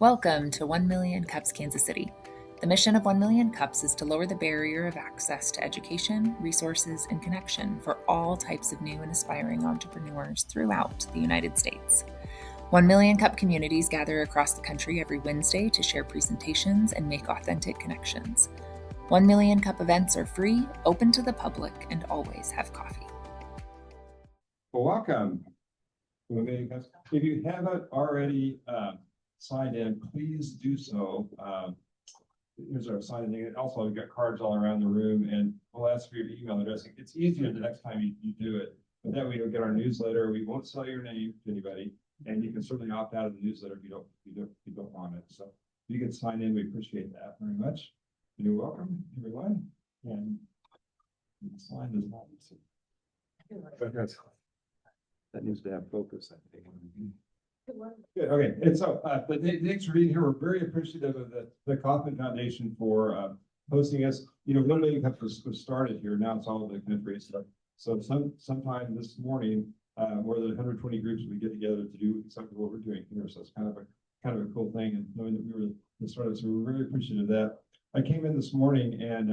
Welcome to 1 Million Cups Kansas City. The mission of 1 Million Cups is to lower the barrier of access to education, resources, and connection for all types of new and aspiring entrepreneurs throughout the United States. 1 Million Cup communities gather across the country every Wednesday to share presentations and make authentic connections. 1 Million Cup events are free, open to the public, and always have coffee. Well, welcome. If you haven't already signed in, please do so. Here's our sign in. Also, we've got cards all around the room, and we'll ask for your email address. It's easier the next time you do it, but that way you'll get our newsletter. We won't sell your name to anybody, and you can certainly opt out of the newsletter if you don't want it. So if you can sign in, we appreciate that very much. You're welcome, everyone. And sign does not that needs to have focus, I think. Good. Okay. And so, but thanks for being here. We're very appreciative of the Kauffman Foundation for hosting us. You know, 1 Million Cups was started here. Now it's all the country stuff. So sometime this morning, more than 120 groups we get together to do exactly what we're doing here. So it's kind of a cool thing. And knowing that we were the started, so we're very appreciative of that. I came in this morning and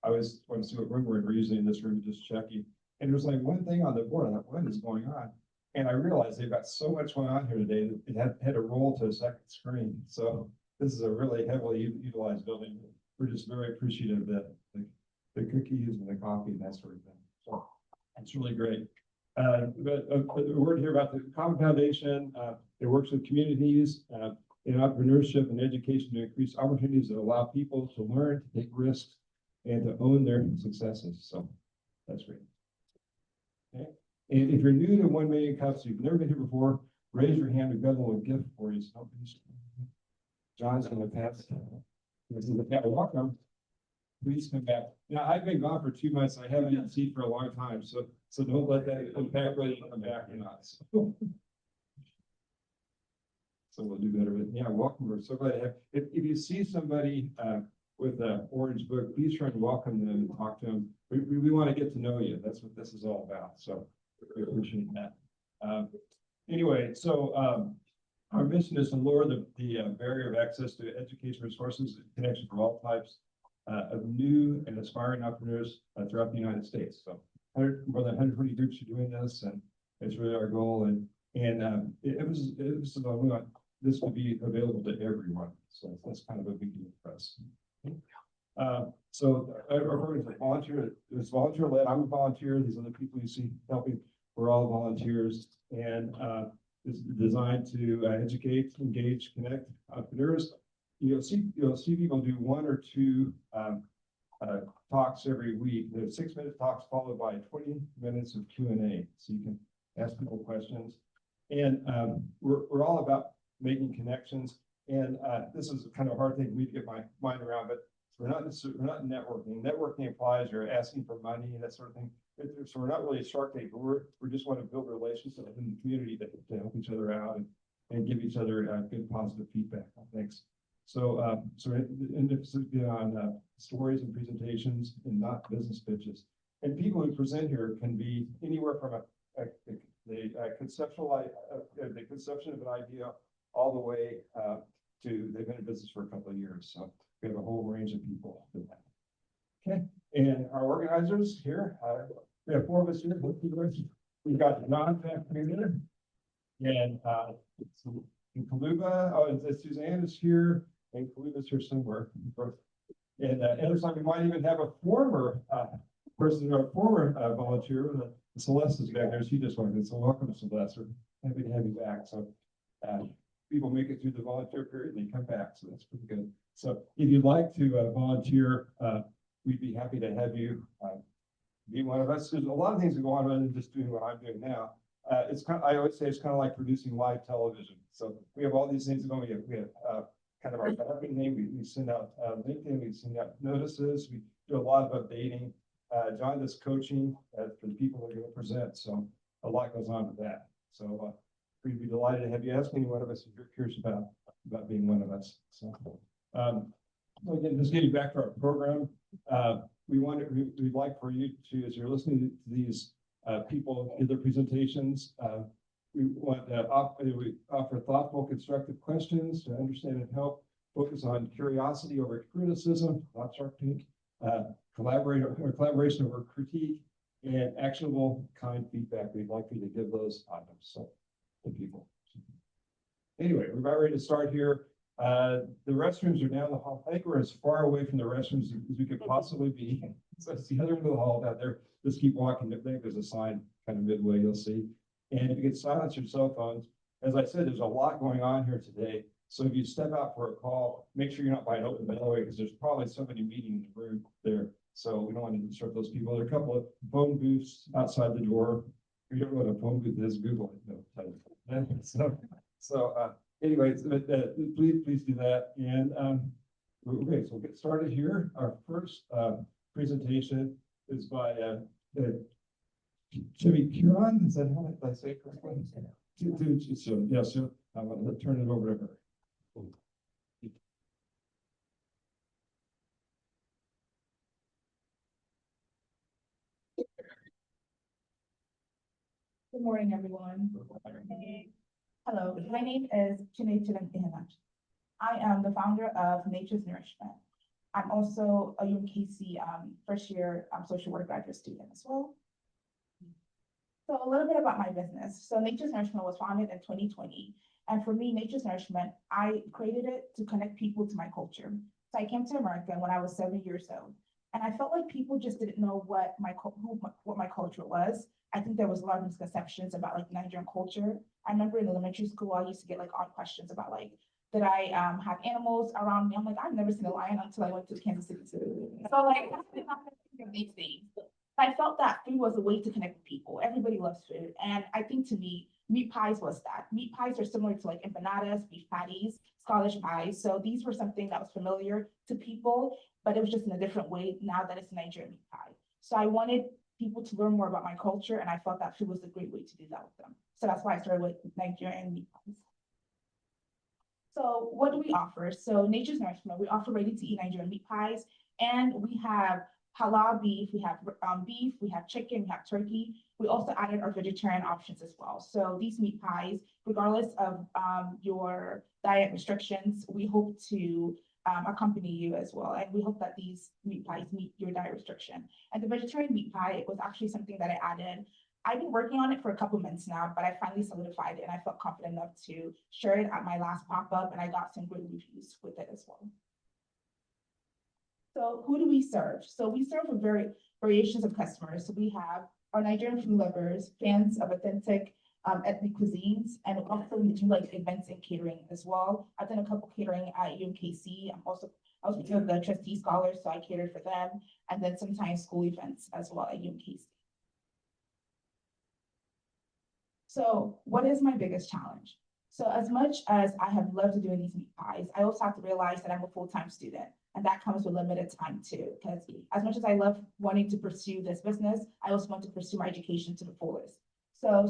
I was wanting to see what room we're using in this room, just checking. And there was like one thing on the board. I thought, what is going on? And I realized they've got so much going on here today that it had to roll to a second screen. So this is a really heavily utilized building. We're just very appreciative that the cookies and the coffee and that sort of thing. So it's really great. But a word here about the Kauffman Foundation. It works with communities in entrepreneurship and education to increase opportunities that allow people to learn, to take risks, and to own their successes. So that's great. Okay. And if you're new to 1 Million Cups, you've never been here before, raise your hand. We've got a little gift for you. So John's going to pass. This is the welcome. Please come back. Now, I've been gone for 2 months. I haven't had a seat for a long time. So don't let that impact whether you come back or not. So we'll do better. But yeah, welcome. We're so glad to have. If you see somebody with an orange book, please try and welcome them and talk to them. We want to get to know you. That's what this is all about. So we appreciate that. Anyway, so our mission is to lower the barrier of access to education resources and connection for all types of new and aspiring entrepreneurs throughout the United States. So more than 120 groups are doing this, and it's really our goal. And we want this to be available to everyone. So that's kind of a big deal for us. So our program is volunteer. It's volunteer led. I'm a volunteer. These are the people you see helping. We're all volunteers, and it's designed to educate, engage, connect entrepreneurs. You'll see people do 1 or 2 talks every week. There's 6-minute talks followed by 20 minutes of Q&A, so you can ask people questions. And we're all about making connections. And this is kind of a hard thing for me to get my mind around, but we're not networking. Networking implies you're asking for money and that sort of thing. So we're not really a Shark Tank, but we just want to build relationships in the community to help each other out and give each other good positive feedback. Thanks. So emphasis on stories and presentations and not business pitches. And people who present here can be anywhere from the conception of an idea all the way to they've been in business for a couple of years. So we have a whole range of people for that. Okay, and our organizers here, we have 4 of us here. We've got John back here, and Kaluba. Oh, and Suzanne is here, and Kaluba's here somewhere. And other time we might even have a former person, or a former volunteer. Celeste is back there. She just wanted. So welcome, Celeste. We're happy to have you back. So people make it through the volunteer period and they come back. So that's pretty good. So if you'd like to volunteer, we'd be happy to have you be one of us. There's a lot of things that go on rather than just doing what I'm doing now. I always say it's kind of like producing live television. So we have all these things going. We have kind of our marketing name. We send out LinkedIn. We send out notices. We do a lot of updating. John does coaching for the people that are going to present. So a lot goes on with that. So we'd be delighted to have you ask any one of us if you're curious about being one of us. So again, just getting back to our program, we'd like for you to, as you're listening to these people give their presentations, we We want we offer thoughtful, constructive questions to understand and help. Focus on curiosity over criticism, not Shark Tank. Collaboration over critique, and actionable, kind feedback. We'd like you to give those items to people. Anyway, we're about ready to start here. The restrooms are down the hall. I think we're as far away from the restrooms as we could possibly be. So it's the other end of the hall out there. Just keep walking. I think there's a sign kind of midway, you'll see. And if you could silence your cell phones, as I said, there's a lot going on here today. So if you step out for a call, make sure you're not by an open doorway because there's probably somebody meeting in the room there. So we don't want to disturb those people. There are a couple of phone booths outside the door. If you don't know what a phone booth is, Google it. Anyways, please do that. And okay, so we'll get started here. Our first presentation is by Chinecherem. Is that how I say it correctly? So yes, I'm going to turn it over to her. Good morning, everyone. Hello, my name is Chinecherem Ihenacho. I am the founder of Nature's Nourishment. I'm also a UMKC first year social work graduate student as well. So a little bit about my business. So Nature's Nourishment was founded in 2020. And for me, Nature's Nourishment, I created it to connect people to my culture. So I came to America when I was 7 years old. And I felt like people just didn't know what my culture was. I think there was a lot of misconceptions about like Nigerian culture. I remember in elementary school, I used to get like odd questions about like, did I have animals around me? I'm like, I've never seen a lion until I went to Kansas City. So like, I did not think of these things. I felt that food was a way to connect with people. Everybody loves food. And I think to me, meat pies was that. Meat pies are similar to like empanadas, beef patties, Scottish pies. So these were something that was familiar to people, but it was just in a different way now that it's Nigerian meat pie. So I wanted people to learn more about my culture, and I felt that food was a great way to do that with them. So that's why I started with Nigerian meat pies. So what do we offer? So Nature's Nourishment, we offer ready-to-eat Nigerian meat pies, and we have halal beef, we have chicken, we have turkey. We also added our vegetarian options as well. So these meat pies, regardless of your diet restrictions, we hope to accompany you as well. And we hope that these meat pies meet your diet restriction. And the vegetarian meat pie was actually something that I added. I've been working on it for a couple months now, but I finally solidified it and I felt confident enough to share it at my last pop-up, and I got some great reviews with it as well. So who do we serve? So we serve a variations of customers. So we have our Nigerian food lovers, fans of authentic ethnic cuisines, and also we do like events and catering as well. I've done a couple catering at UMKC. I was one of the trustee scholars, so I catered for them, and then sometimes school events as well at UMKC. So what is my biggest challenge? So as much as I have loved doing these meat pies, I also have to realize that I'm a full-time student, and that comes with limited time too, because as much as I love wanting to pursue this business, I also want to pursue my education to the fullest. So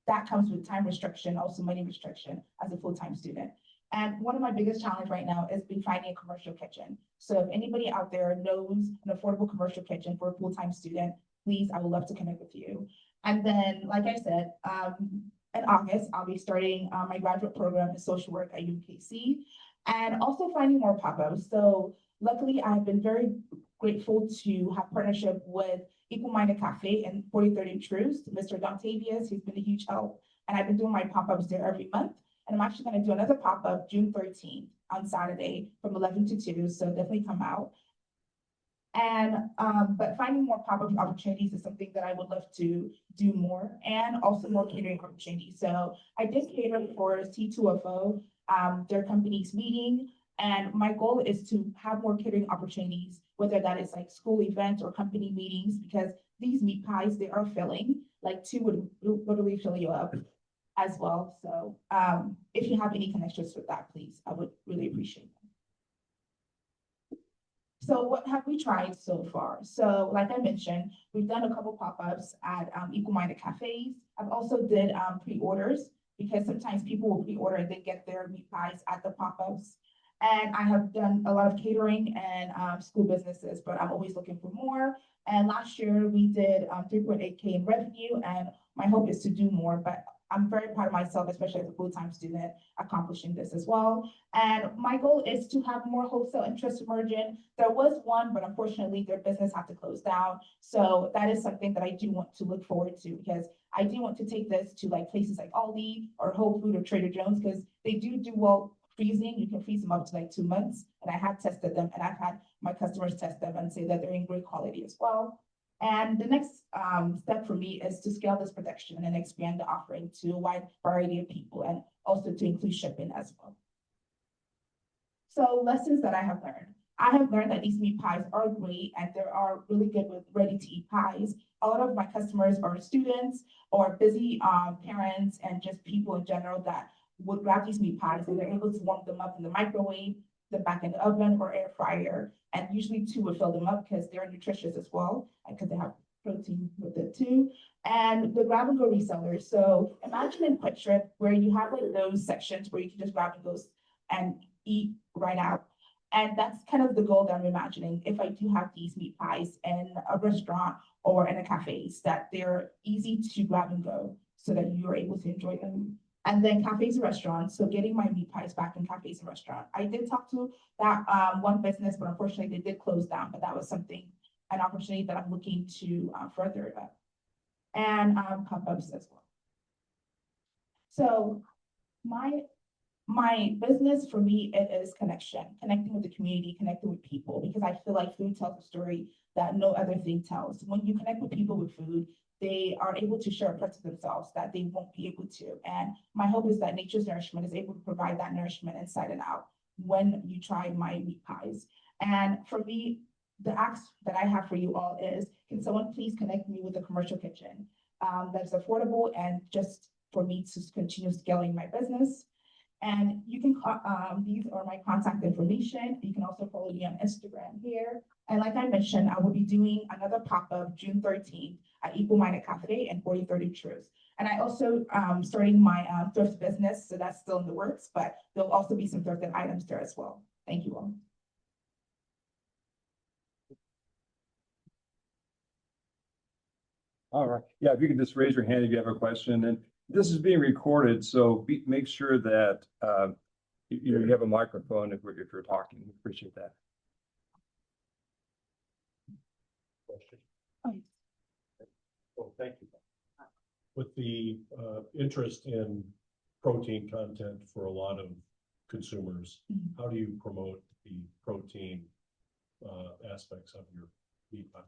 that comes with time restriction, also money restriction as a full-time student. And one of my biggest challenges right now is finding a commercial kitchen. So if anybody out there knows an affordable commercial kitchen for a full-time student, please, I would love to connect with you. And then, like I said, in August, I'll be starting my graduate program in social work at UMKC, and also finding more pop-ups. So luckily, I have been very grateful to have partnership with Equal Minded Cafe and 43rd and Truce, Mr. Dontavius, he's been a huge help. And I've been doing my pop-ups there every month. And I'm actually going to do another pop-up June 13th on Saturday from 11 to 2. So definitely come out. And but finding more pop-up opportunities is something that I would love to do more, and also more catering opportunities. So I did cater for C2FO, their company's meeting, and my goal is to have more catering opportunities, whether that is like school events or company meetings, because these meat pies, they are filling, like 2 would literally fill you up as well. So if you have any connections with that, please, I would really appreciate it. So what have we tried so far? So like I mentioned, we've done a couple pop-ups at Equal Minded Cafes. I've also did pre-orders, because sometimes people will pre-order and they get their meat pies at the pop-ups. And I have done a lot of catering and school businesses, but I'm always looking for more. And last year we did 3.8K in revenue, and my hope is to do more, but I'm very proud of myself, especially as a full-time student, accomplishing this as well. And my goal is to have more wholesale interests emerging. There was one, but unfortunately their business had to close down. So that is something that I do want to look forward to, because I do want to take this to like places like Aldi or Whole Food or Trader Joe's, because they do well freezing. You can freeze them up to like 2 months. And I have tested them, and I've had my customers test them and say that they're in great quality as well. And the next step for me is to scale this production and expand the offering to a wide variety of people, and also to include shipping as well. So lessons that I have learned. I have learned that these meat pies are great, and they are really good with ready-to-eat pies. A lot of my customers are students or busy parents and just people in general that would grab these meat pies, and they're able to warm them up in the microwave, them back in the oven or air fryer. And usually 2 would fill them up because they're nutritious as well, and because they have protein with it too. And the grab and go resellers. So imagine in Quick Trip where you have like those sections where you can just grab and go and eat right out. And that's kind of the goal that I'm imagining. If I do have these meat pies in a restaurant or in a cafe, that they're easy to grab and go so that you're able to enjoy them. And then cafes and restaurants, so getting my meat pies back in cafes and restaurants. I did talk to that one business, but unfortunately they did close down, but that was an opportunity that I'm looking to further up. And pop-ups as well. So my business, for me, it is connecting with the community, connecting with people, because I feel like food tells a story that no other thing tells. When you connect with people with food, they are able to share parts of themselves that they won't be able to. And my hope is that Nature's Nourishment is able to provide that nourishment inside and out when you try my meat pies. And for me, the ask that I have for you all is, can someone please connect me with a commercial kitchen that's affordable, and just for me to continue scaling my business. And you can, these are my contact information. You can also follow me on Instagram here. And like I mentioned, I will be doing another pop-up June 13th at Equal Minded Cafe and 4030 Truth. And I also starting my thrift business, so that's still in the works, but there'll also be some thrifted items there as well. Thank you all. All right. Yeah, if you can just raise your hand if you have a question. And this is being recorded, so make sure that you have a microphone if you're talking. We appreciate that. Question. Well, thank you. With the interest in protein content for a lot of consumers, how do you promote the protein aspects of your meat pies?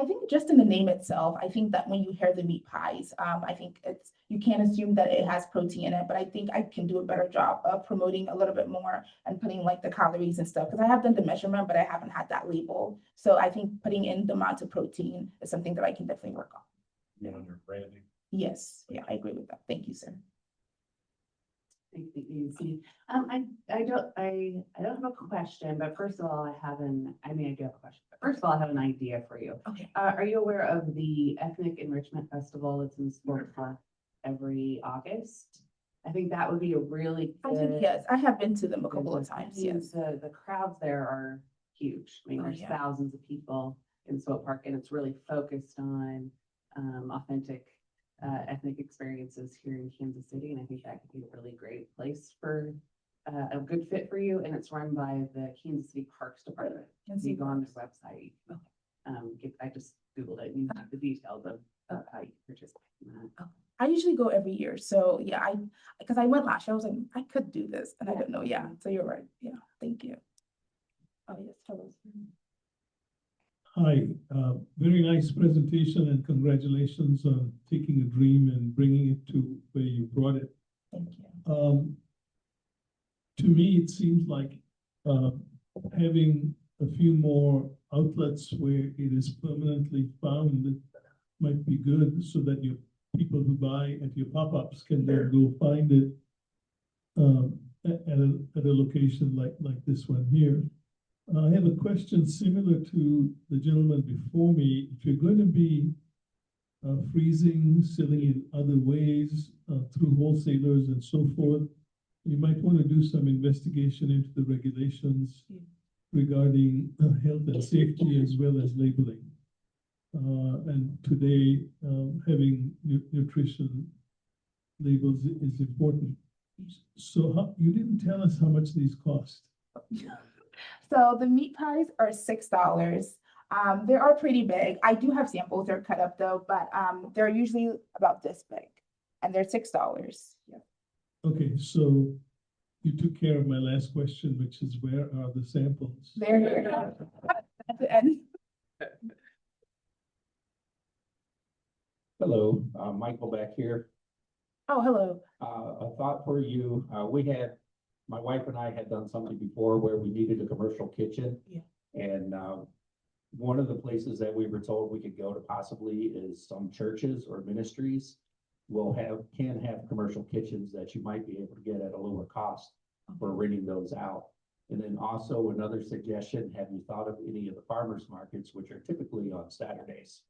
I think just in the name itself, I think that when you hear the meat pies, I think you can't assume that it has protein in it, but I think I can do a better job of promoting a little bit more and putting like the calories and stuff, because I have done the measurement, but I haven't had that label. So I think putting in the amount of protein is something that I can definitely work on. Yeah, on your branding. Yes, yeah, I agree with that. Thank you, sir. Thank you. I don't have a question, but first of all, I do have a question. But first of all, I have an idea for you. Okay. Are you aware of the Ethnic Enrichment Festival that's in Sport Park every August? I think that would be a really good. Yes, I have been to them a couple of times. Yes. The crowds there are huge. I mean, there's thousands of people in Sport Park, and it's really focused on authentic ethnic experiences here in Kansas City, and I think that could be a really great place for a good fit for you. And it's run by the Kansas City Parks Department. So you go on their website. I just Googled it and you have the details of how you participate in that. I usually go every year, so yeah, because I went last year, I was like, I could do this, and I don't know. Yeah, so you're right. Yeah, thank you. Oh yes, tell us. Hi, very nice presentation, and congratulations on taking a dream and bringing it to where you brought it. Thank you. To me, it seems like having a few more outlets where it is permanently found might be good, so that your people who buy at your pop-ups can then go find it at a location like this one here. I have a question similar to the gentleman before me. If you're going to be freezing, selling in other ways through wholesalers and so forth, you might want to do some investigation into the regulations regarding health and safety, as well as labeling. And today, having nutrition labels is important. So you didn't tell us how much these cost. So the meat pies are $6. They are pretty big. I do have samples, they're cut up though, but they're usually about this big and they're $6. Yeah. Okay, so you took care of my last question, which is where are the samples? They're here. At the end. Hello, Michael back here. Oh, hello. A thought for you. My wife and I had done something before where we needed a commercial kitchen. Yeah. And one of the places that we were told we could go to possibly is some churches or ministries can have commercial kitchens that you might be able to get at a lower cost for renting those out. And then also another suggestion, have you thought of any of the farmers markets, which are typically on Saturdays?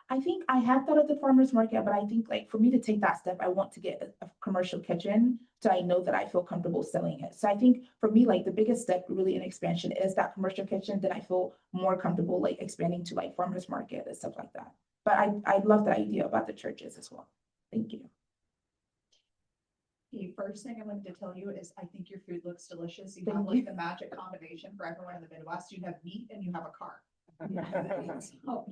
I think I had thought of the farmer's market, but I think like for me to take that step, I want to get a commercial kitchen. So I know that I feel comfortable selling it. So I think for me, like the biggest step really in expansion is that commercial kitchen. Then I feel more comfortable like expanding to like farmer's market and stuff like that. But I love that idea about the churches as well. Thank you. The first thing I wanted to tell you is I think your food looks delicious. You Thank have you. like the magic combination for everyone in the Midwest. You have meat and you have a car. So,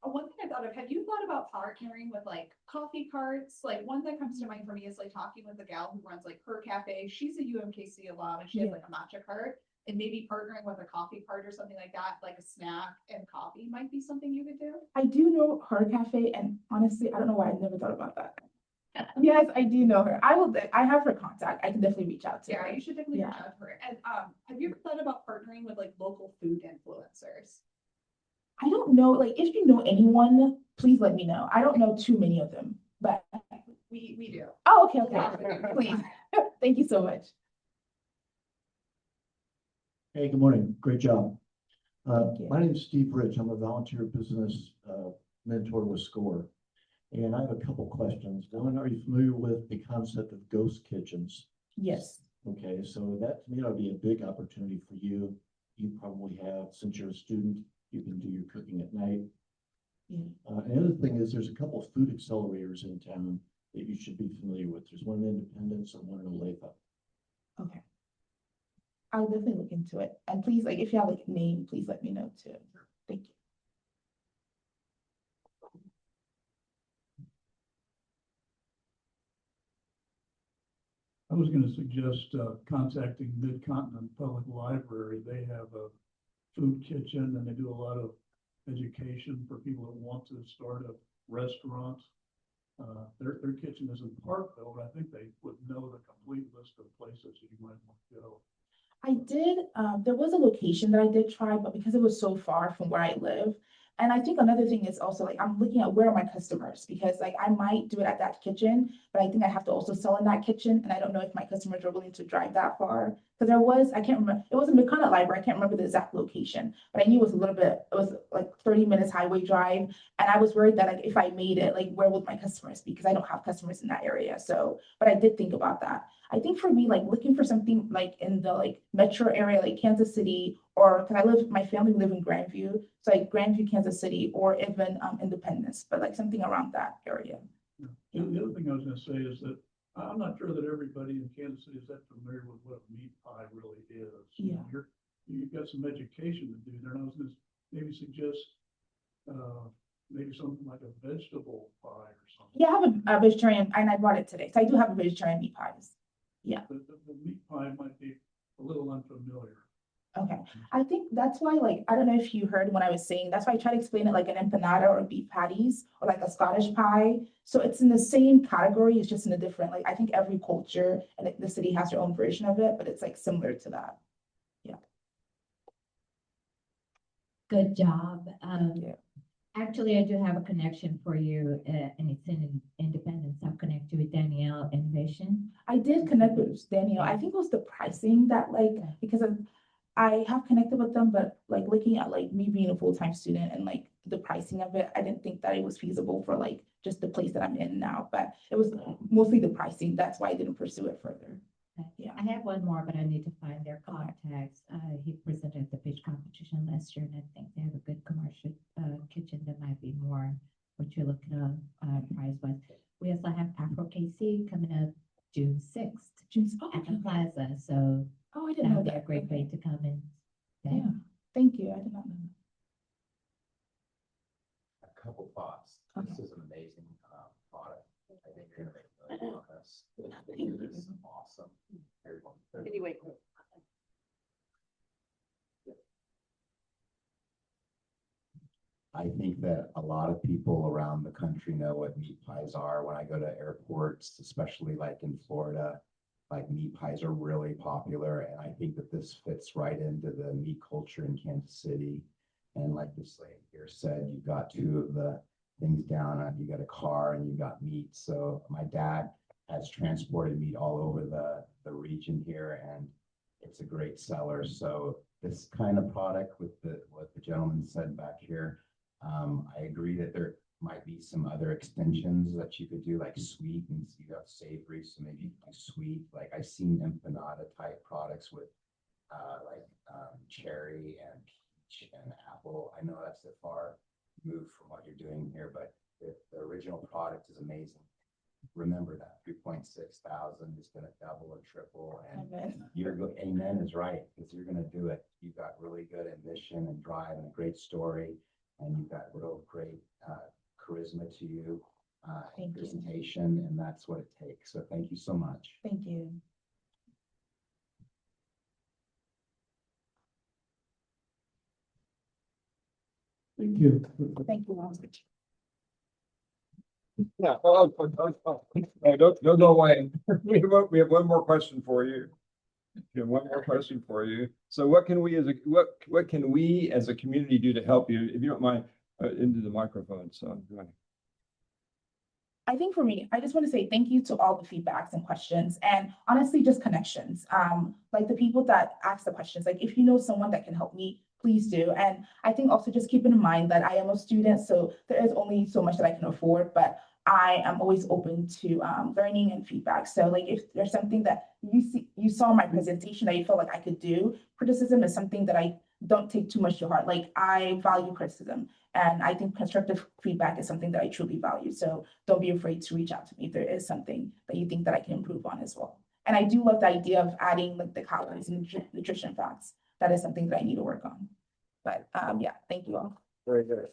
one thing I thought of, have you thought about partnering with like coffee carts? Like one that comes to mind for me is like talking with the gal who runs like her cafe. She's a UMKC alum and she has like a matcha cart, and maybe partnering with a coffee cart or something like that, like a snack and coffee might be something you could do. I do know her cafe, and honestly, I don't know why I never thought about that. Yes, I do know her. I have her contact. I can definitely reach out to Yeah, her. you should definitely reach Yeah. out to her. And have you ever thought about partnering with like local food influencers? I don't know, like if you know anyone, please let me know. I don't know too many of them, but We do. oh, okay. Please. Thank you so much. Hey, good morning. Great job. Thank you. My name is Steve Rich. I'm a volunteer business mentor with SCORE. And I have a couple questions. One, are you familiar with the concept of ghost kitchens? Yes. Okay, so that to me ought to be a big opportunity for you. You probably have, since you're a student, you can do your cooking at night. Yeah. And the other thing is there's a couple of food accelerators in town that you should be familiar with. There's one in Independence and one in Olathe. Okay. I'll definitely look into it. And please, like, if you have like a name, please let me know too. Thank you. I was gonna suggest contacting Mid-Continent Public Library. They have a food kitchen and they do a lot of education for people that want to start a restaurant. Their kitchen is in Parkville, but I think they would know the complete list of places you might want to go. I did, there was a location that I did try, but because it was so far from where I live. And I think another thing is also like, I'm looking at where are my customers, because like I might do it at that kitchen, but I think I have to also sell in that kitchen. And I don't know if my customers are willing to drive that far. Because I can't remember, it was a Mid-Continent Library. I can't remember the exact location, but I knew it was it was like 30 minutes highway drive. And I was worried that like, if I made it, like where would my customers be? Because I don't have customers in that area. So, but I did think about that. I think for me, like looking for something like in the like metro area, like Kansas City, or because my family live in Grandview, so like Grandview, Kansas City, or even Independence, but like something around that area. The other thing I was gonna say is that I'm not sure that everybody in Kansas City is that familiar with what a meat pie really is. Yeah. You've got some education to do there, and I was gonna maybe suggest maybe something like a vegetable pie or something. Yeah, I have a vegetarian, and I bought it today, so I do have a vegetarian meat pies. Yeah. The meat pie might be a little unfamiliar. Okay, I think that's why, like, I don't know if you heard when I was saying, that's why I try to explain it like an empanada or beef patties or like a Scottish pie. So it's in the same category, it's just in a different, like, I think every culture and the city has their own version of it, but it's like similar to that. Yeah. Good job. Yeah. Actually, I do have a connection for you, and it's in Independence. I'll connect you with Danielle Innovation. I did connect with Daniel. I think it was the pricing that like, because I have connected with them, but like looking at like me being a full-time student and like the pricing of it, I didn't think that it was feasible for like just the place that I'm in now, but it was mostly the pricing. That's why I didn't pursue it further. Yeah. I have one more, but I need to find their contacts. He presented the fish competition last year, and I think they have a good commercial kitchen that might be more what you're looking at price-wise. We also have Afro KC a great way to come in. Okay. Yeah, thank you. I did not know. A couple thoughts. This is an amazing product. I think you're gonna make really on this. This is awesome. Everyone. Anyway. I think that a lot of people around the country know what meat pies are. When I go to airports, especially like in Florida, like meat pies are really popular. And I think that this fits right into the meat culture in Kansas City. And like this lady here said, you've got two of the things down. You got a car and you got meat. So my dad has transported meat all over the region here, and it's a great seller. So this kind of product with what the gentleman said back here, I agree that there might be some other extensions that you could do, like sweet, and you got savory, so maybe you could do sweet. Like I've seen empanada type products with cherry and peach and apple. I know that's a far move from what you're doing here, but the original product is amazing. Remember that 3.6 thousand is going to double or triple, and amen is right, because you're going to do it. You've got really good ambition and drive and a great story, and you've got real great charisma to you, presentation, and that's what it takes. So thank you so much. Thank you. Thank you. Thank you. Yeah, no way. We have one more question for you. We have one more question for you. So what can we as a community do to help you? If you don't mind, into the microphone, so go ahead. I think for me, I just want to say thank you to all the feedbacks and questions, and honestly, just connections. Like the people that ask the questions, like if you know someone that can help me, please do. And I think also just keeping in mind that I am a student, so there is only so much that I can afford, but I am always open to learning and feedback. So like if there's something that you saw in my presentation that you feel like I could do, criticism is something that I don't take too much to heart. Like I value criticism, and I think constructive feedback is something that I truly value. So don't be afraid to reach out to me if there is something that you think that I can improve on as well. And I do love the idea of adding like the calories and nutrition facts. That is something that I need to work on. But yeah, thank you all. Very good.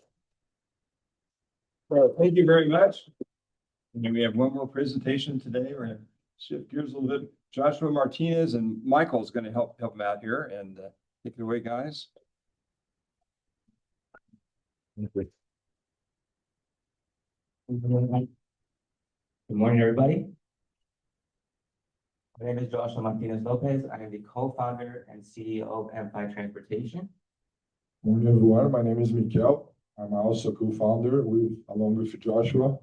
Well, thank you very much. And then we have one more presentation today. We're gonna shift gears a little bit. Joshua Martinez and Michael's gonna help him out here, and take it away, guys. Good morning, everybody. My name is Joshua Martinez Lopez. I am the co-founder and CEO of Empire Transportation. Morning, everyone. My name is Mikel. I'm also co-founder along with Joshua.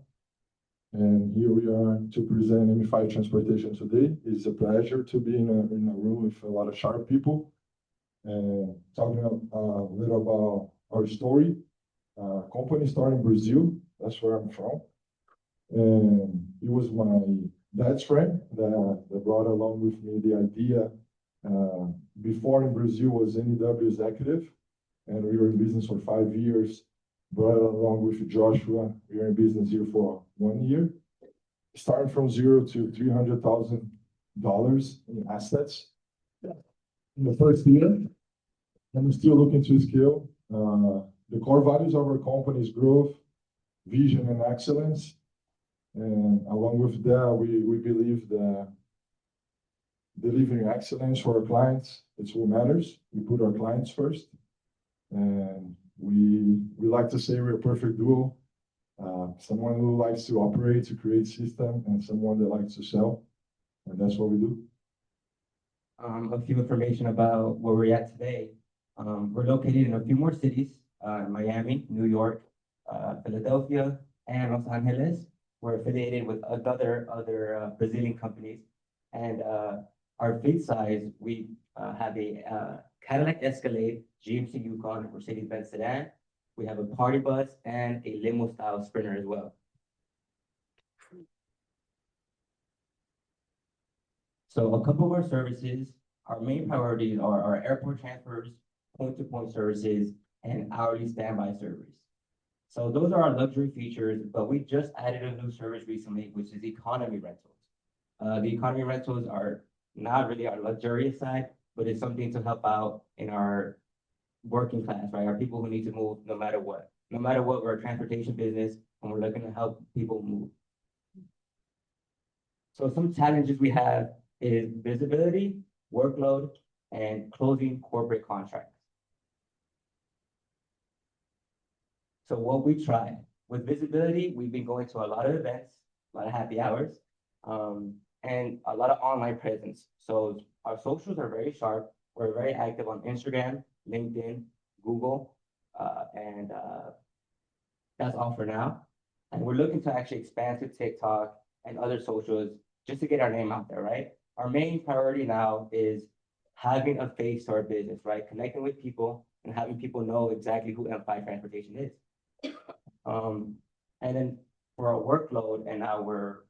And here we are to present M5 Transportation today. It's a pleasure to be in a room with a lot of sharp people and talking a little about our story. Company started in Brazil. That's where I'm from. And it was my dad's friend that brought along with me the idea. Before in Brazil was NEW executive, and we were in business for 5 years. Brought along with Joshua, we were in business here for 1 year. Starting from zero to $300,000 in assets in the first year. And we're still looking to scale. The core values of our company is growth, vision, and excellence. And along with that, we believe that delivering excellence for our clients is what matters. We put our clients first. And we like to say we're a perfect duo. Someone who likes to operate, to create system, and someone that likes to sell. And that's what we do. A few information about where we're at today. We're located in a few more cities, Miami, New York, Philadelphia, and Los Angeles. We're affiliated with other Brazilian companies. And our fleet size, we have a Cadillac Escalade, GMC Yukon, Mercedes-Benz sedan. We have a party bus and a limo style Sprinter as well. So a couple of our services, our main priorities are our airport transfers, point-to-point services, and hourly standby service. So those are our luxury features, but we just added a new service recently, which is economy rentals. The economy rentals are not really our luxurious side. but it's something to help out in our working class, right? Our people who need to move no matter what. No matter what, we're a transportation business and we're looking to help people move. So some challenges we have is visibility, workload, and closing corporate contracts. So what we try with visibility, we've been going to a lot of events, a lot of happy hours, and a lot of online presence. So our socials are very sharp. We're very active on Instagram, LinkedIn, Google, and that's all for now. And we're looking to actually expand to TikTok and other socials just to get our name out there, right? Our main priority now is having a face to our business, right? Connecting with people and having people know exactly who M5 Transportation is. And then for our workload and our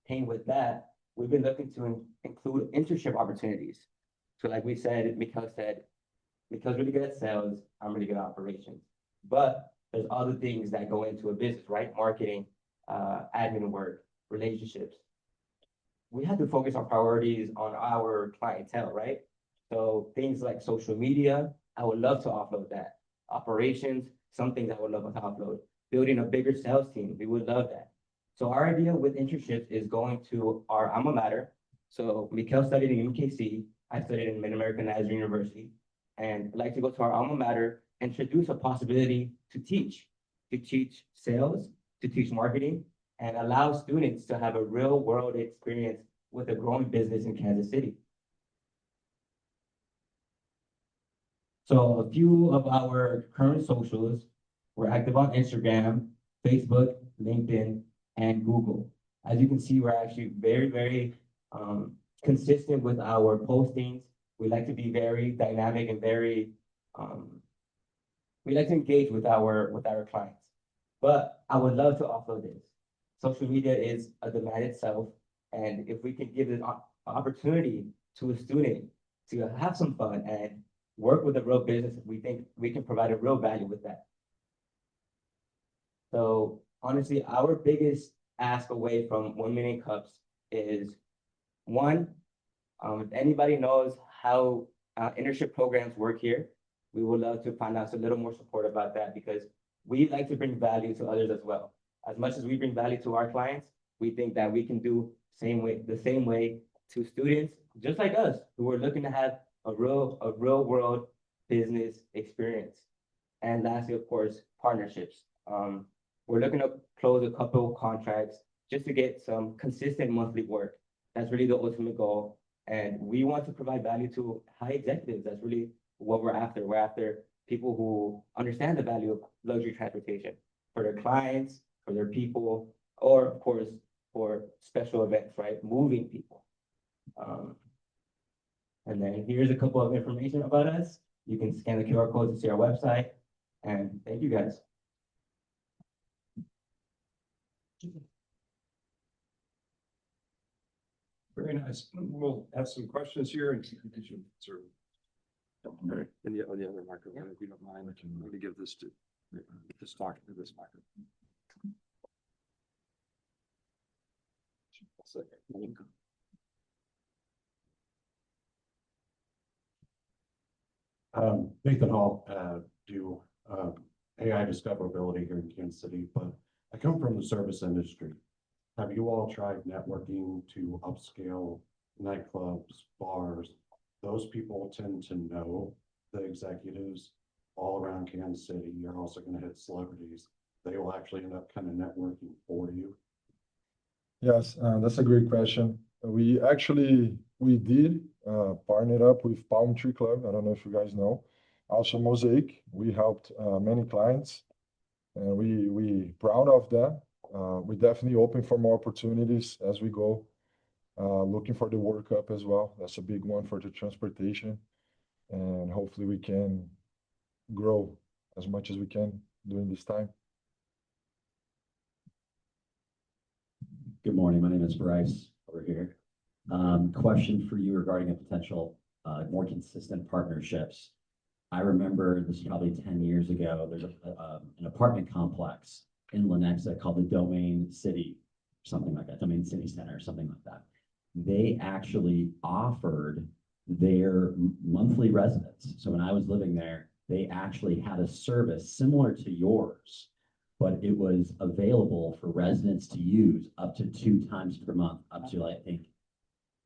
pain with that, we've been looking to include internship opportunities. So like we said, Mikhail said, Mikhail's really good at sales, I'm really good at operations. But there's other things that go into a business, right? Marketing, admin work, relationships. We have to focus our priorities on our clientele, right? So things like social media, I would love to offload that. Operations, some things I would love to offload. Building a bigger sales team, we would love that. So our idea with internships is going to our alma mater. So Mikhail studied in UMKC, I studied in Mid-American Nigerian University, and I'd like to go to our alma mater, introduce a possibility to teach sales, to teach marketing, and allow students to have a real world experience with a growing business in Kansas City. So a few of our current socials, we're active on Instagram, Facebook, LinkedIn, and Google. As you can see, we're actually very, very consistent with our postings. We like to be very dynamic and very, we like to engage with our clients. But I would love to offload this. Social media is a demand itself. And if we can give this opportunity to a student to have some fun and work with a real business, we think we can provide a real value with that. So honestly, our biggest ask away from 1 million cups is one, if anybody knows how internship programs work here, we would love to find out a little more support about that because we like to bring value to others as well. As much as we bring value to our clients, we think that we can do the same way to students just like us who are looking to have a real world business experience. And lastly, of course, partnerships. We're looking to close a couple of contracts just to get some consistent monthly work. That's really the ultimate goal. And we want to provide value to high executives. That's really what we're after. We're after people who understand the value of luxury transportation for their clients, for their people, or of course, for special events, right? Moving people. And then here's a couple of information about us. You can scan the QR code to see our website. And thank you guys. Very nice. We'll have some questions here and you should sort of in the other microphone, if you don't mind. I can maybe give this to this microphone. Nathan Hall, do AI discoverability here in Kansas City, but I come from the service industry. Have you all tried networking to upscale nightclubs, bars? Those people tend to know the executives all around Kansas City. You're also going to hit celebrities. They will actually end up kind of networking for you. Yes, that's a great question. We did partner up with Palm Tree Club. I don't know if you guys know. Also Mosaic. We helped many clients, and we proud of that. We definitely open for more opportunities as we go. Looking for the World Cup as well. That's a big one for the transportation, and hopefully we can grow as much as we can during this time. Good morning. My name is Bryce over here. Question for you regarding a potential more consistent partnerships. I remember this is probably 10 years ago. There's an apartment complex in Lenexa called the Domain City, something like that, Domain City Center, something like that. They actually offered their monthly residents. So when I was living there, they actually had a service similar to yours, but it was available for residents to use up to 2 times per month, up to I think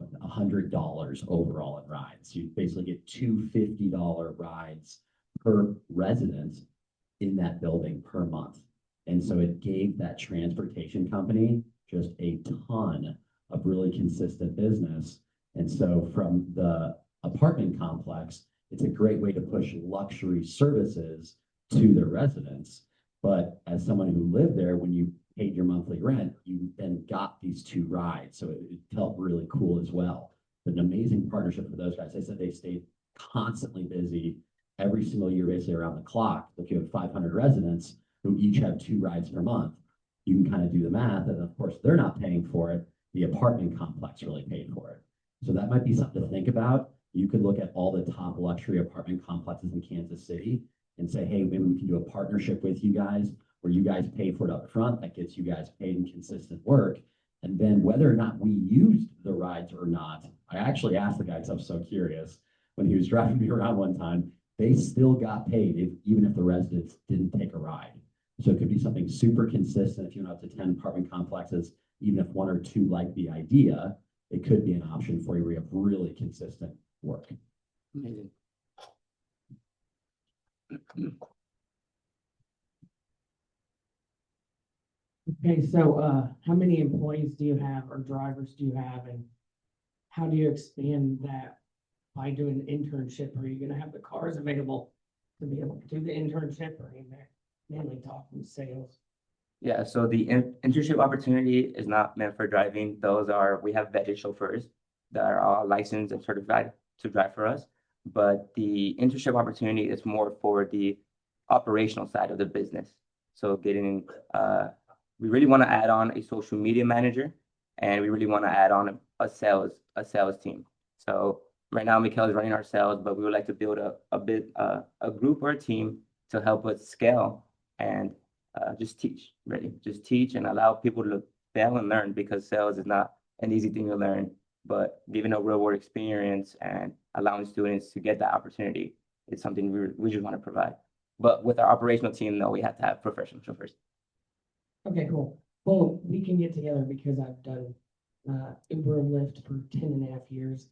$100 overall in rides. You basically get two $50 rides per resident in that building per month. And so it gave that transportation company just a ton of really consistent business. And so from the apartment complex, it's a great way to push luxury services to their residents. But as someone who lived there, when you paid your monthly rent, you then got these 2 rides. So it felt really cool as well. But an amazing partnership for those guys. They said they stayed constantly busy every single year, basically around the clock. If you have 500 residents who each have 2 rides per month, you can kind of do the math. And of course, they're not paying for it. The apartment complex really paid for it. So that might be something to think about. You could look at all the top luxury apartment complexes in Kansas City and say, hey, maybe we can do a partnership with you guys where you guys pay for it up front. That gets you guys paid in consistent work. And then whether or not we used the rides or not, I actually asked the guy, because I'm so curious, when he was driving me around one time, they still got paid even if the residents didn't take a ride. So it could be something super consistent. If you went up to 10 apartment complexes, even if 1 or 2 like the idea, it could be an option for you where you have really consistent work. Amazing. Okay, so how many employees do you have or drivers do you have, and how do you expand that by doing an internship? Are you gonna have the cars available to be able to do the internship, or are you mainly talking sales? Yeah, so the internship opportunity is not meant for driving. We have vetted chauffeurs that are all licensed and certified to drive for us. But the internship opportunity is more for the operational side of the business. So we really want to add on a social media manager, and we really want to add on a sales team. So right now, Mikhail is running our sales, but we would like to build a group or a team to help us scale and just teach, really. Just teach and allow people to fail and learn, because sales is not an easy thing to learn, but giving a real world experience and allowing students to get that opportunity is something we just want to provide. But with our operational team, though, we have to have professional chauffeurs. Okay, cool. Well, we can get together because I've done Uber and Lyft for 10.5 years.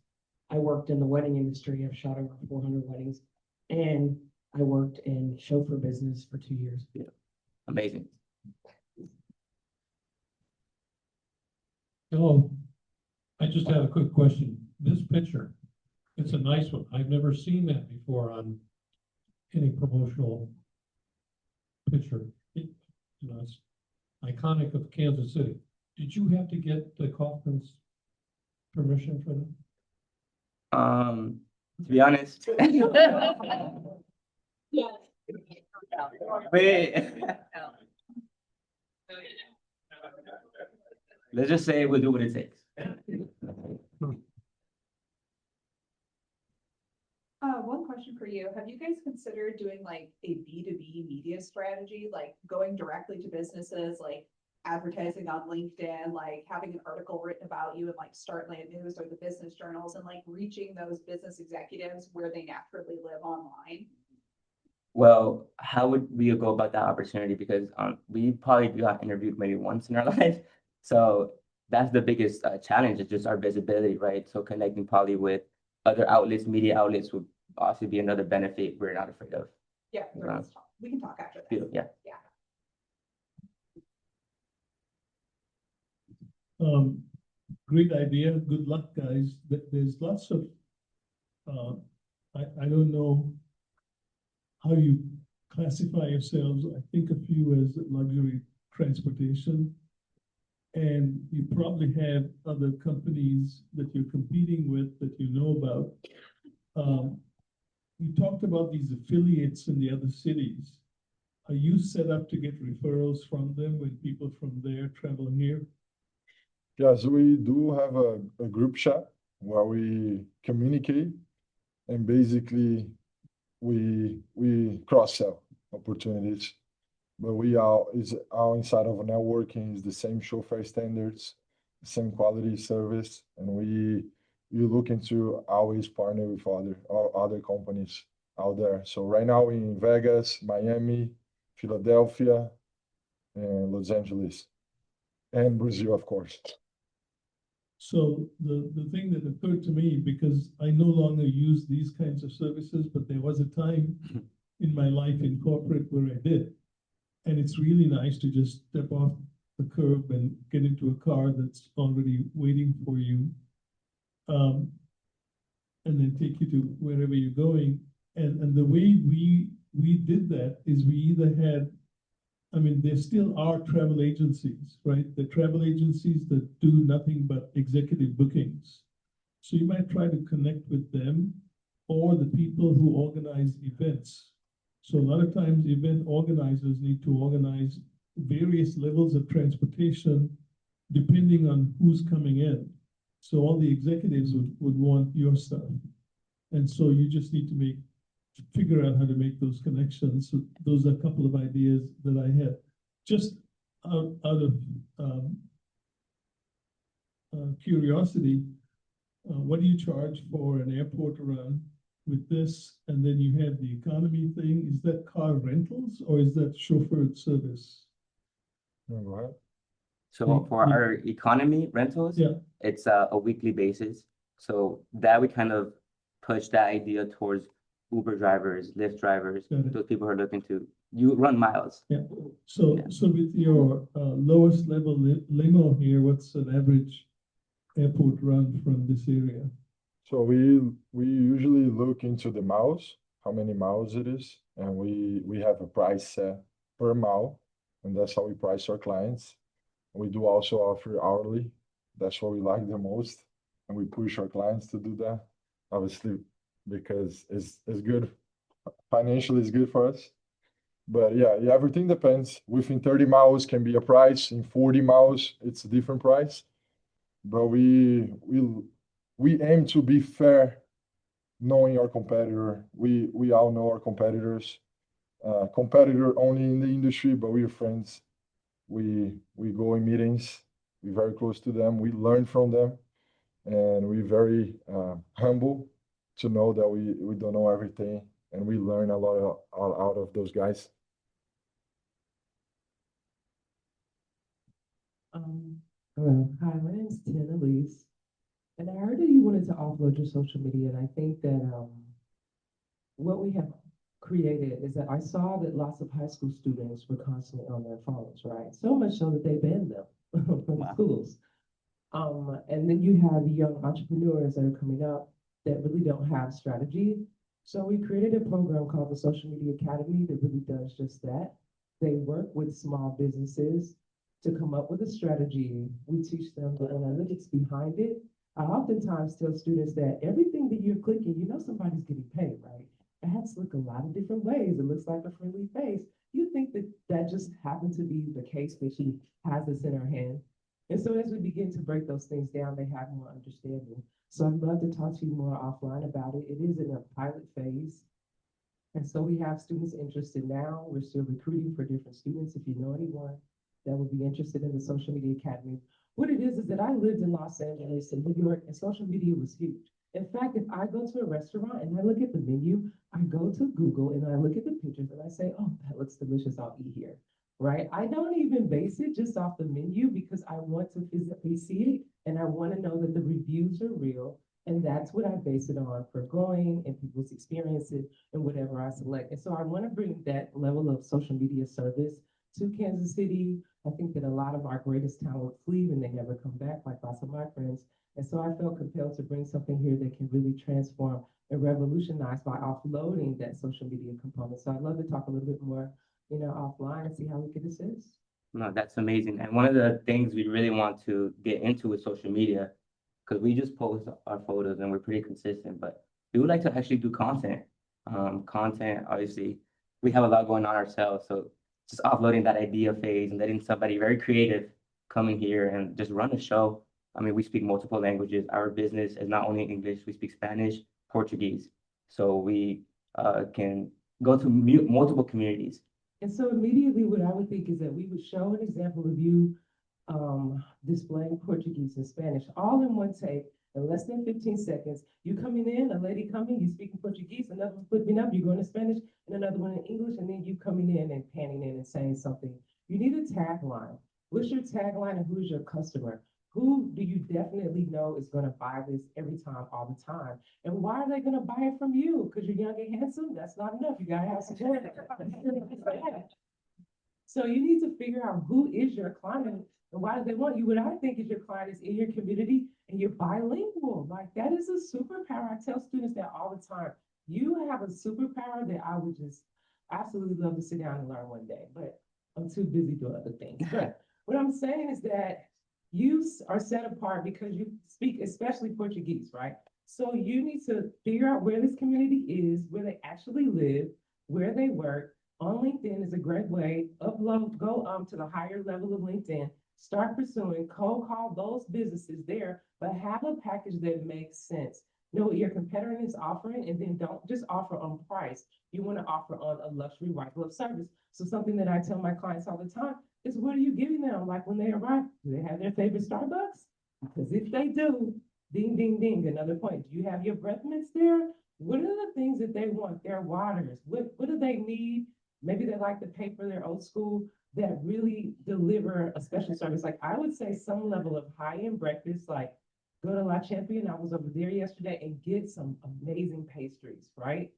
I worked in the wedding industry. I've shot over 400 weddings, and I worked in chauffeur business for 2 years. Yeah. Amazing. Oh, I just have a quick question. This picture, it's a nice one. I've never seen that before on any promotional picture. It's iconic of Kansas City. Did you have to get the Kaufman's permission for that? To be honest. Wait. Let's just say we'll do what it takes. One question for you. Have you guys considered doing like a B2B media strategy, like going directly to businesses, like advertising on LinkedIn, like having an article written about you in like Startland News or the business journals, and like reaching those business executives where they naturally live online? Well, how would we go about that opportunity? Because we probably got interviewed maybe once in our life. So that's the biggest challenge, is just our visibility, right? So connecting probably with other outlets, media outlets, would also be another benefit we're not afraid of. Yeah, we can talk after that. Yeah. Great idea. Good luck, guys. There's lots of, I don't know how you classify yourselves. I think of you as luxury transportation. And you probably have other companies that you're competing with that you know about. You talked about these affiliates in the other cities. Are you set up to get referrals from them when people from there travel here? Yes, we do have a group chat where we communicate, and basically we cross-sell opportunities. But we are inside of networking, is the same chauffeur standards, the same quality service, and we we're looking to always partner with other companies out there. So right now in Vegas, Miami, Philadelphia, and Los Angeles, and Brazil, of course. So the thing that occurred to me, because I no longer use these kinds of services, but there was a time in my life in corporate where I did. And it's really nice to just step off the curb and get into a car that's already waiting for you. And then take you to wherever you're going. And the way we did that is we either had, I mean, there still are travel agencies, right? The travel agencies that do nothing but executive bookings. So you might try to connect with them or the people who organize events. So a lot of times event organizers need to organize various levels of transportation depending on who's coming in. So all the executives would want your stuff. And so you just need to figure out how to make those connections. So those are a couple of ideas that I had. Just out of curiosity, what do you charge for an airport run with this? And then you have the economy thing. Is that car rentals or is that chauffeured service? Go ahead. So for our economy rentals, it's a weekly basis. So that we kind of push that idea towards Uber drivers, Lyft drivers, those people who are looking to, you run miles. Yeah. So with your lowest level limo here, what's an average airport run from this area? So we usually look into the miles, how many miles it is, and we have a price set per mile, and that's how we price our clients. We do also offer hourly. That's what we like the most, and we push our clients to do that, obviously, because it's good. Financially, it's good for us. But yeah, everything depends. Within 30 miles can be a price. In 40 miles, it's a different price. But we aim to be fair, knowing our competitor. We all know our competitors. Competitor only in the industry, but we're friends. We go in meetings. We're very close to them. We learn from them, and we're very humble to know that we don't know everything, and we learn a lot out of those guys. Hello, hi, my name is Tina Elise, and I heard that you wanted to offload your social media, and I think that what we have created is that I saw that lots of high school students were constantly on their phones, right? So much so that they banned them from schools. And then you have young entrepreneurs that are coming up that really don't have strategy. So we created a program called the Social Media Academy that really does just that. They work with small businesses to come up with a strategy. We teach them the analytics behind it. I oftentimes tell students that everything that you're clicking, you know somebody's getting paid, right? Ads look a lot of different ways. It looks like a friendly face. You think that that just happened to be the case that she has this in her hand. And so as we begin to break those things down, they have more understanding. So I'd love to talk to you more offline about it. It is in a pilot phase. And so we have students interested now. We're still recruiting for different students. If you know anyone that would be interested in the Social Media Academy. What it is that I lived in Los Angeles and New York, and social media was huge. In fact, if I go to a restaurant and I look at the menu, I go to Google and I look at the pictures and I say, oh, that looks delicious, I'll eat here, right? I don't even base it just off the menu because I want to physically see it and I want to know that the reviews are real. And that's what I base it on for going and people's experiences and whatever I select. And so I want to bring that level of social media service to Kansas City. I think that a lot of our greatest talent leave and they never come back, like lots of my friends. And so I felt compelled to bring something here that can really transform and revolutionize by offloading that social media component. So I'd love to talk a little bit more, offline and see how we could assist. No, that's amazing. And one of the things we really want to get into with social media, because we just post our photos and we're pretty consistent, but we would like to actually do content. Content, obviously, we have a lot going on ourselves. So just offloading that idea phase and letting somebody very creative come in here and just run a show. I mean, we speak multiple languages. Our business is not only English, we speak Spanish, Portuguese. So we can go to multiple communities. And so immediately what I would think is that we would show an example of you displaying Portuguese and Spanish all in one take. in less than 15 seconds. You coming in, a lady coming, you speaking Portuguese, another one flipping up, you going to Spanish, and another one in English, and then you coming in and panning in and saying something. You need a tagline. What's your tagline and who's your customer? Who do you definitely know is going to buy this every time, all the time? And why are they going to buy it from you? Because you're young and handsome? That's not enough. You got to have some. So you need to figure out who is your client and why do they want you. What I think is your client is in your community and you're bilingual. Like that is a superpower. I tell students that all the time. You have a superpower that I would just absolutely love to sit down and learn one day, but I'm too busy doing other things. But what I'm saying is that you are set apart because you speak especially Portuguese, right? So you need to figure out where this community is, where they actually live, where they work. On LinkedIn is a great way. Upload, go to the higher level of LinkedIn, start pursuing, cold call those businesses there, but have a package that makes sense. Know what your competitor is offering, and then don't just offer on price. You want to offer on a luxury white glove service. So something that I tell my clients all the time is, what are you giving them? Like when they arrive, do they have their favorite Starbucks? Because if they do, ding, ding, ding. Another point, do you have your breath mints there? What are the things that they want? Their waters. What do they need? Maybe they like the paper, they're old school, that really deliver a special service. Like I would say some level of high-end breakfast, like go to La Champion. I was over there yesterday and get some amazing pastries, right?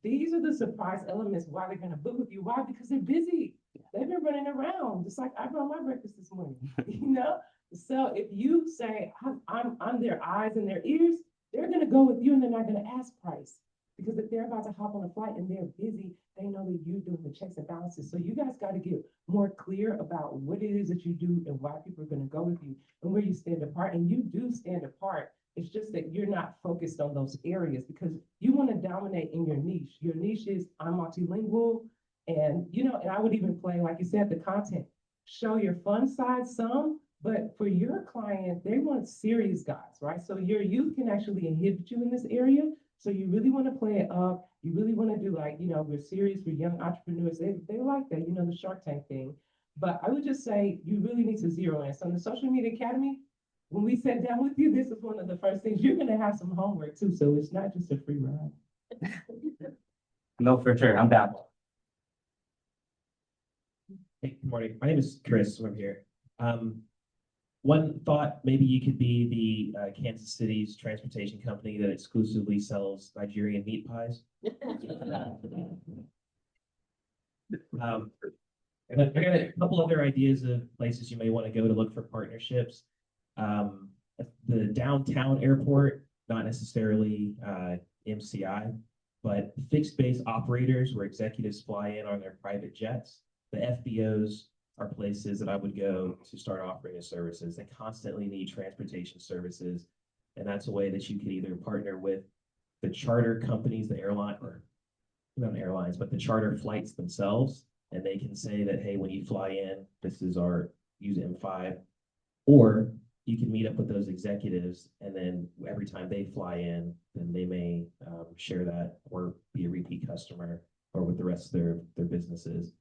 These are the surprise elements why they're going to book with you. Why? Because they're busy. They've been running around, just like I brought my breakfast this morning, you know? So if you say, I'm their eyes and their ears, they're going to go with you and they're not going to ask price. Because if they're about to hop on a flight and they're busy, they know that you're doing the checks and balances. So you guys got to get more clear about what it is that you do and why people are going to go with you and where you stand apart. And you do stand apart. It's just that you're not focused on those areas because you want to dominate in your niche. Your niche is I'm multilingual. And, you know, and I would even play, like you said, the content. Show your fun side some, but for your client, they want serious guys, right? So your youth can actually inhibit you in this area. So you really want to play it up. You really want to do like, you know, we're serious, we're young entrepreneurs. They like that, you know, the Shark Tank thing. But I would just say you really need to zero in. So in the Social Media Academy, when we sat down with you, this is one of the first things. You're going to have some homework too. So it's not just a free ride. No, for sure. I'm down. Hey, good morning. My name is Chris. I'm here. One thought, maybe you could be the Kansas City's transportation company that exclusively sells Nigerian meat pies. And I got a couple other ideas of places you may want to go to look for partnerships. The downtown airport, not necessarily MCI, but fixed base operators where executives fly in on their private jets. The FBOs are places that I would go to start offering the services. They constantly need transportation services. And that's a way that you could either partner with the charter companies, the airline, or not airlines, but the charter flights themselves. And they can say that, hey, when you fly in, this is our use M5. Or you can meet up with those executives, and then every time they fly in, then they may share that or be a repeat customer or with the rest of their businesses.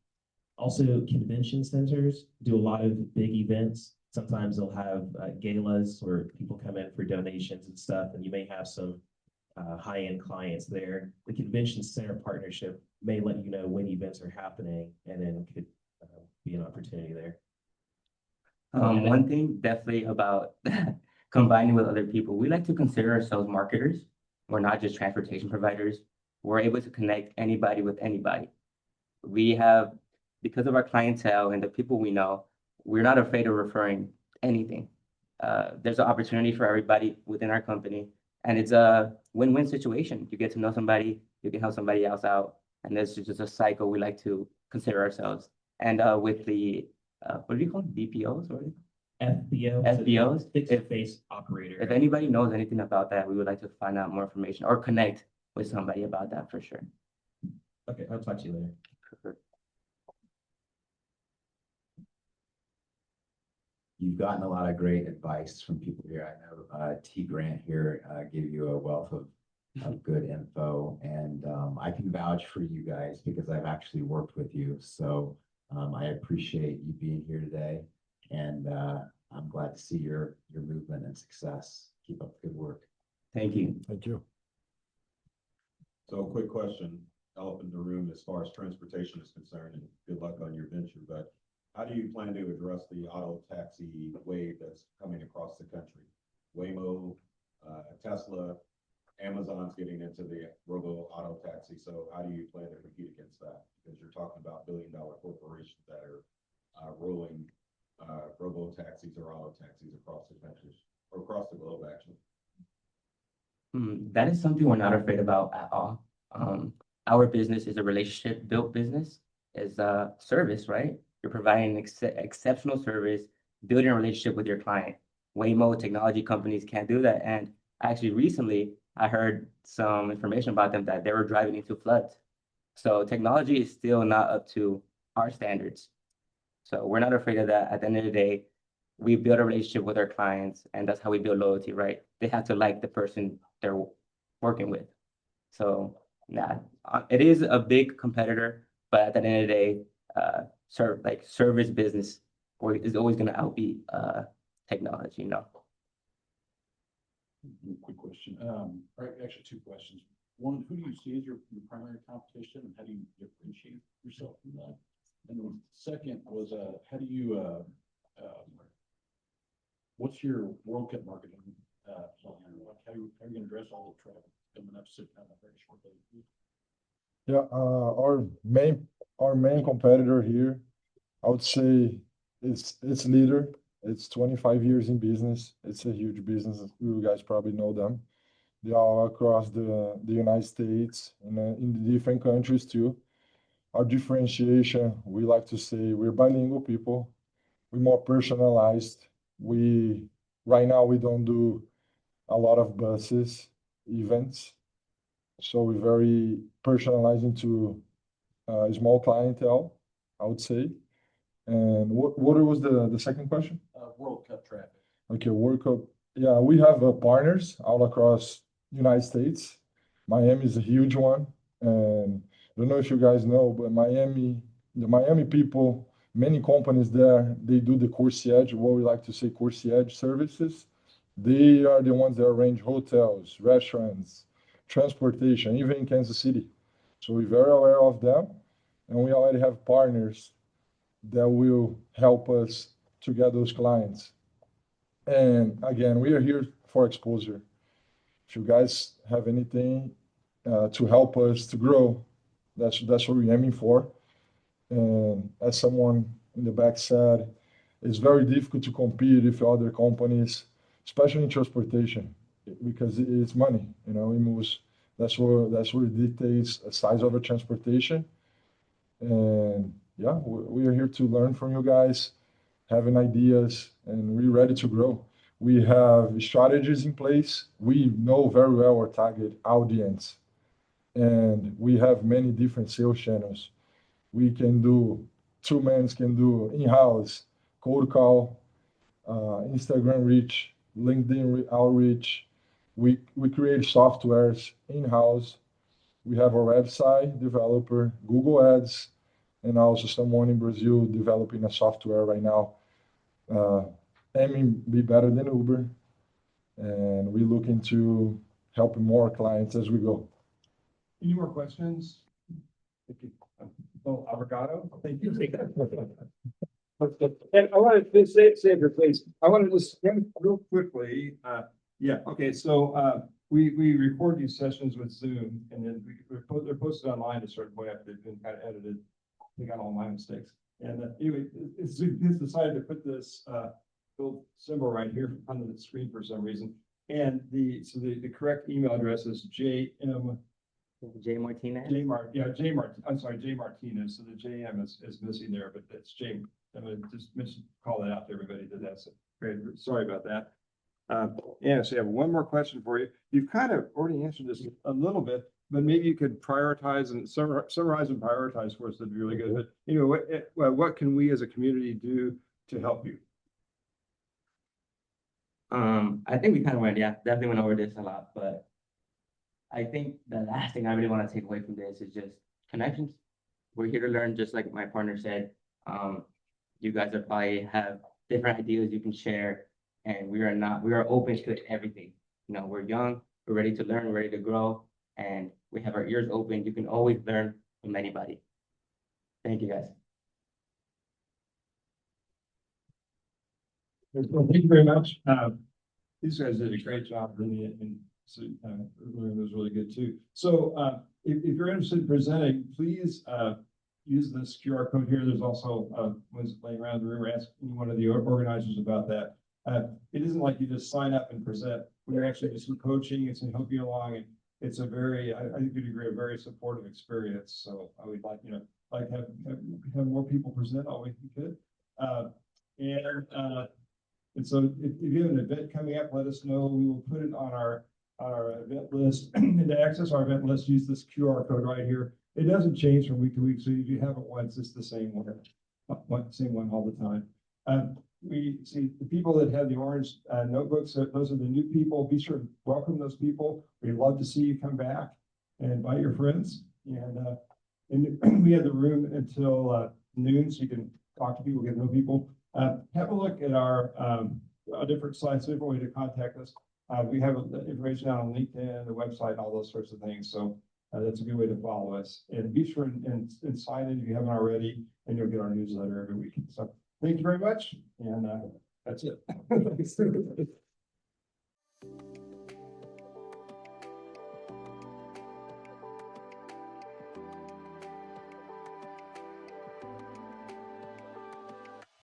Also, convention centers do a lot of big events. Sometimes they'll have galas where people come in for donations and stuff, and you may have some high-end clients there. The convention center partnership may let you know when events are happening, and then could be an opportunity there. One thing definitely about combining with other people, we like to consider ourselves marketers. We're not just transportation providers. We're able to connect anybody with anybody. We have, because of our clientele and the people we know, we're not afraid of referring anything. There's an opportunity for everybody within our company, and it's a win-win situation. You get to know somebody, you can help somebody else out, and this is just a cycle we like to consider ourselves. And with the, what do you call them? BPOs or FBOs? Fixed base operator. If anybody knows anything about that, we would like to find out more information or connect with somebody about that for sure. Okay, I'll talk to you later. Sure. You've gotten a lot of great advice from people here. I know T. Grant here gave you a wealth of good info, and I can vouch for you guys because I've actually worked with you. So I appreciate you being here today, and I'm glad to see your movement and success. Keep up the good work. Thank you. Thank you. So a quick question, elephant in the room as far as transportation is concerned, and good luck on your venture, but how do you plan to address the auto taxi wave that's coming across the country? Waymo, Tesla, Amazon's getting into the robo auto taxi. So how do you plan to compete against that? Because you're talking about billion-dollar corporations that are rolling robo taxis or auto taxis across the country or across the globe, actually. That is something we're not afraid about at all. Our business is a relationship built business. It's a service, right? You're providing exceptional service, building a relationship with your client. Waymo technology companies can't do that. And actually recently I heard some information about them that they were driving into floods. So technology is still not up to our standards. So we're not afraid of that. At the end of the day, we build a relationship with our clients, and that's how we build loyalty, right? They have to like the person they're working with. So it is a big competitor, but at the end of the day, service business is always going to outbeat technology, Quick question. Actually, two questions. One, who do you see as your primary competition, and how do you differentiate yourself from that? And then second was, how do you, what's your World Cup marketing plan? Like, how are you going to address all the traffic coming up sitting on a very short day? Yeah, our main competitor here, I would say it's Leader. It's 25 years in business. It's a huge business. You guys probably know them. They are across the United States and in the different countries too. Our differentiation, we like to say we're bilingual people. We're more personalized. Right now we don't do a lot of buses events. So we're very personalized into small clientele, I would say. And what was the second question? World Cup traffic. Okay, World Cup. Yeah, we have partners all across United States. Miami is a huge one. And I don't know if you guys know, but the Miami people, many companies there, they do the concierge, what we like to say concierge services. They are the ones that arrange hotels, restaurants, transportation, even in Kansas City. So we're very aware of them. And we already have partners that will help us to get those clients. And again, we are here for exposure. If you guys have anything to help us to grow, that's what we're aiming for. And as someone in the back said, it's very difficult to compete with other companies, especially in transportation, because it's money. It moves. That's what it dictates the size of a transportation. And yeah, we are here to learn from you guys, having ideas, and we're ready to grow. We have strategies in place. We know very well our target audience, and we have many different sales channels. We can do, two men can do in-house, cold call, Instagram reach, LinkedIn outreach. We create softwares in-house. We have a website developer, Google Ads, and also someone in Brazil developing a software right now, aiming to be better than Uber. And we're looking to help more clients as we go. Any more questions? Thank you. Oh, avocado? Thank you. And I wanted to say your place. I wanted to just real quickly. Okay. So we record these sessions with Zoom, and then they're posted online a certain way after they've been kind of edited. They got all my mistakes. And anyway, Zoom has decided to put this little symbol right here on the screen for some reason. And the correct email address is J Martinez. I'm sorry, J Martinez. So the JM is missing there, but that's J. I'm gonna just call that out to everybody that that's great. Sorry about that. Yeah, so I have one more question for you. You've kind of already answered this a little bit, but maybe you could prioritize and summarize and prioritize for us. That'd be really good. But what can we as a community do to help you? I think we kind of definitely went over this a lot, but I think the last thing I really want to take away from this is just connections. We're here to learn, just like my partner said. You guys probably have different ideas you can share, and we are open to everything. You know, we're young, we're ready to learn, ready to grow, and we have our ears open. You can always learn from anybody. Thank you, guys. Well, thank you very much. These guys did a great job bringing it, and so it was really good too. So if you're interested in presenting, please use this QR code here. There's also ones laying around the room. Ask any one of the organizers about that. It isn't like you just sign up and present. We're actually just some coaching. It's to help you along, and it's a very, I think you'd agree, a very supportive experience. So I would like, like have more people present always we could. And so if you have an event coming up, let us know. We will put it on our event list. And to access our event list, use this QR code right here. It doesn't change from week to week, so if you have it once, it's the same one all the time. We see the people that have the orange notebooks, those are the new people. Be sure to welcome those people. We'd love to see you come back and invite your friends. And we have the room until noon, so you can talk to people, get to know people. Have a look at our different sites, different way to contact us. We have information out on LinkedIn, the website, and all those sorts of things. So that's a good way to follow us. And be sure and sign in if you haven't already, and you'll get our newsletter every week. So thank you very much. And that's it.